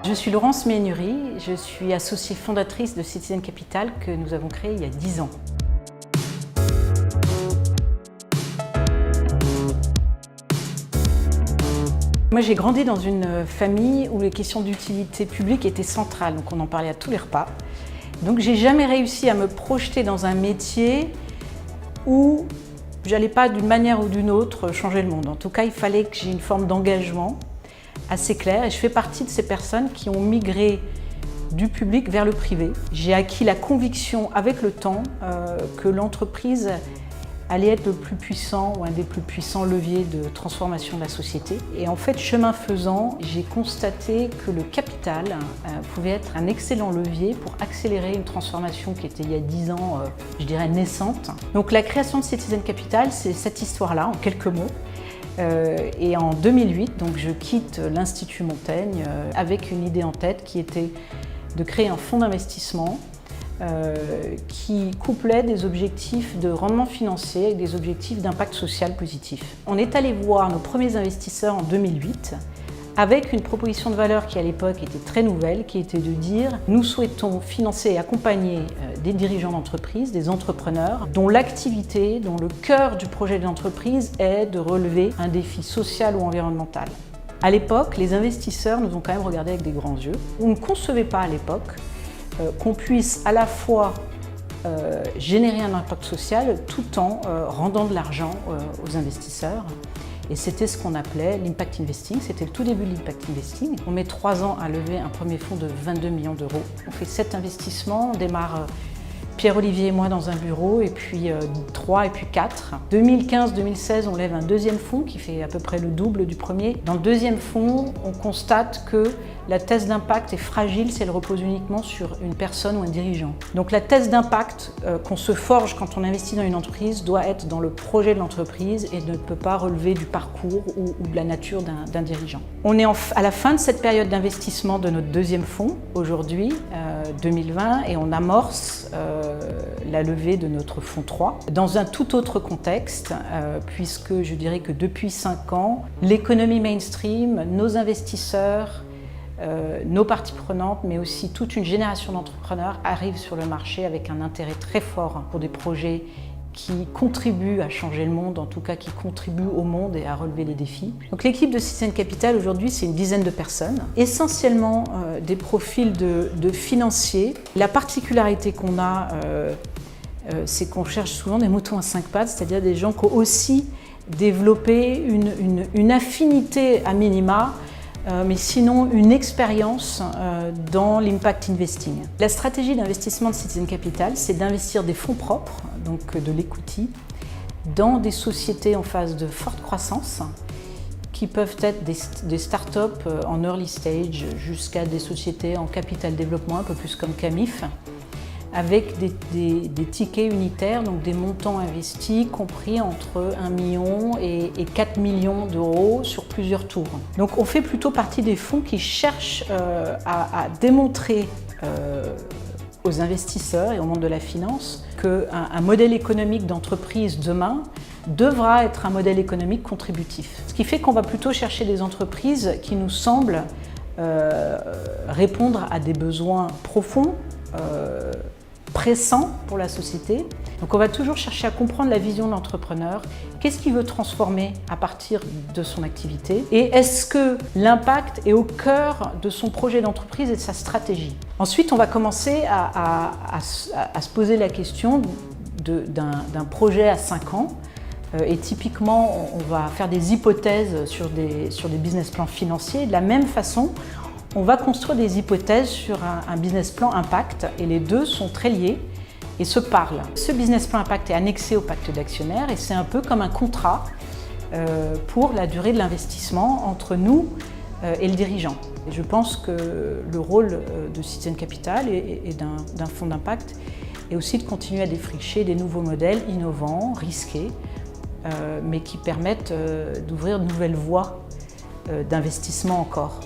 Je suis Laurence Ménury, je suis associée fondatrice de Citizen Capital que nous avons créé il y a 10 ans. Moi, j'ai grandi dans une famille où les questions d'utilité publique étaient centrales, donc on en parlait à tous les repas. Donc j'ai jamais réussi à me projeter dans un métier où j'allais pas d'une manière ou d'une autre changer le monde. En tout cas, il fallait que j'ai une forme d'engagement assez claire et je fais partie de ces personnes qui ont migré du public vers le privé. J'ai acquis la conviction avec le temps que l'entreprise allait être le plus puissant ou un des plus puissants leviers de transformation de la société. Et en fait, chemin faisant, j'ai constaté que le capital pouvait être un excellent levier pour accélérer une transformation qui était il y a 10 ans, je dirais, naissante. Donc la création de Citizen Capital, c'est cette histoire-là, en quelques mots. Et en 2008, donc, je quitte l'Institut Montaigne avec une idée en tête qui était de créer un fonds d'investissement qui couplait des objectifs de rendement financier avec des objectifs d'impact social positif. On est allé voir nos premiers investisseurs en 2008 avec une proposition de valeur qui à l'époque était très nouvelle, qui était de dire « Nous souhaitons financer et accompagner des dirigeants d'entreprise, des entrepreneurs, dont l'activité, dont le cœur du projet de l'entreprise est de relever un défi social ou environnemental ». À l'époque, les investisseurs nous ont quand même regardés avec des grands yeux. On ne concevait pas à l'époque qu'on puisse à la fois générer un impact social tout en rendant de l'argent aux investisseurs. Et c'était ce qu'on appelait l'impact investing, c'était le tout début de l'impact investing. On met 3 ans à lever un premier fonds de 22 millions d'euros. On fait 7 investissements, on démarre Pierre-Olivier et moi dans un bureau, et puis 3 et puis 4. 2015-2016, on lève un deuxième fonds qui fait à peu près le double du premier. Dans le deuxième fonds, on constate que la thèse d'impact est fragile si elle repose uniquement sur une personne ou un dirigeant. Donc la thèse d'impact qu'on se forge quand on investit dans une entreprise doit être dans le projet de l'entreprise et ne peut pas relever du parcours ou de la nature d'un dirigeant. On est à la fin de cette période d'investissement de notre deuxième fonds, aujourd'hui, 2020, et on amorce la levée de notre fonds 3 dans un tout autre contexte, puisque je dirais que depuis 5 ans, l'économie mainstream, nos investisseurs, nos parties prenantes, mais aussi toute une génération d'entrepreneurs arrivent sur le marché avec un intérêt très fort pour des projets qui contribuent à changer le monde, en tout cas qui contribuent au monde et à relever les défis. Donc l'équipe de Citizen Capital aujourd'hui, c'est une dizaine de personnes, essentiellement des profils de financiers. La particularité qu'on a, c'est qu'on cherche souvent des moutons à 5 pattes, c'est-à-dire des gens qui ont aussi développé une affinité à minima, mais sinon une expérience dans l'impact investing. La stratégie d'investissement de Citizen Capital, c'est d'investir des fonds propres, donc de l'equity, dans des sociétés en phase de forte croissance, qui peuvent être des startups en early stage jusqu'à des sociétés en capital développement, un peu plus comme Camif, avec des tickets unitaires, donc des montants investis compris entre 1 million et 4 millions d'euros sur plusieurs tours. Donc on fait plutôt partie des fonds qui cherchent à démontrer aux investisseurs et au monde de la finance qu'un modèle économique d'entreprise demain devra être un modèle économique contributif. Ce qui fait qu'on va plutôt chercher des entreprises qui nous semblent répondre à des besoins profonds, pressant pour la société. Donc on va toujours chercher à comprendre la vision de l'entrepreneur, qu'est-ce qu'il veut transformer à partir de son activité et est-ce que l'impact est au cœur de son projet d'entreprise et de sa stratégie. Ensuite, on va commencer à se poser la question d'un projet à 5 ans et typiquement on va faire des hypothèses sur des business plans financiers. De la même façon, on va construire des hypothèses sur un business plan impact et les deux sont très liés et se parlent. Ce business plan impact est annexé au pacte d'actionnaires et c'est un peu comme un contrat pour la durée de l'investissement entre nous et le dirigeant. Et je pense que le rôle de Citizen Capital et d'un fonds d'impact est aussi de continuer à défricher des nouveaux modèles innovants, risqués, mais qui permettent d'ouvrir de nouvelles voies d'investissement encore.